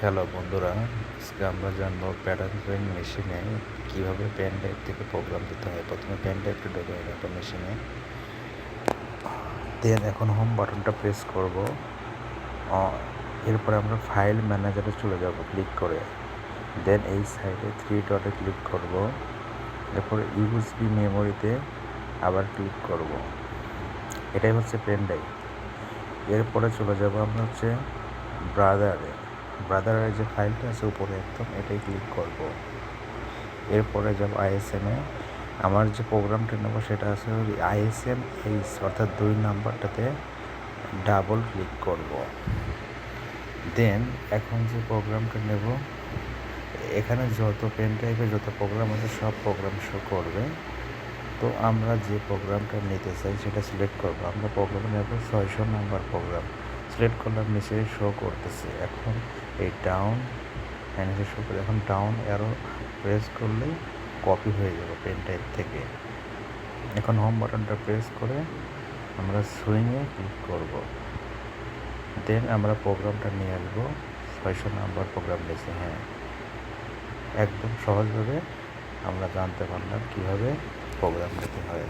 Hello বন্ধুরা, আজকে আমরা জানবো প্যাটার্ন ড্রয়িং মেশিনে কীভাবে পেন ড্রাইভ থেকে প্রোগ্রাম দিতে হয়। প্রথমে পেন ড্রাইভটা ঢোকে রাখবো মেশিনে, দেন এখন হোম বাটনটা প্রেস করব। এরপরে আমরা ফাইল ম্যানেজারে চলে যাব ক্লিক করে, দেন এই সাইডে 3 ডটে ক্লিক করব। এরপর ইউএসবি মেমোরিতে আবার ক্লিক করব। এটাই হচ্ছে পেন ড্রাইভ। এরপরে চলে যাব আমরা হচ্ছে ব্রাদারের যে ফাইলটা আছে উপরে একদম, এটাই ক্লিক করব। এরপরে যাব আইএসএমে। আমার যে প্রোগ্রামটা নেব সেটা আছে আইএসএম এইচ, অর্থাৎ 2 নাম্বারটাতে ডাবল ক্লিক করব। দেন এখন যে প্রোগ্রামটা নেব, এখানে যত পেন ড্রাইভে যত প্রোগ্রাম আছে সব প্রোগ্রাম শো করবে। তো আমরা যে প্রোগ্রামটা নিতে চাই সেটা সিলেক্ট করব। আমরা প্রোগ্রাম নেব 600 নাম্বার প্রোগ্রাম। সিলেক্ট করলাম, নিচে শো করতেছে। এখন এই ডাউন নিচে শো করে, এখন ডাউন অ্যারো প্রেস করলেই কপি হয়ে যাবে পেন ড্রাইভ থেকে। এখন হোম বাটনটা প্রেস করে আমরা সুইংয়ে ক্লিক করব। দেন আমরা প্রোগ্রামটা নিয়ে আসবো। 600 নাম্বার প্রোগ্রাম নিয়েছে। হ্যাঁ, একদম সহজভাবে আমরা জানতে পারলাম কীভাবে প্রোগ্রাম নিতে হয়।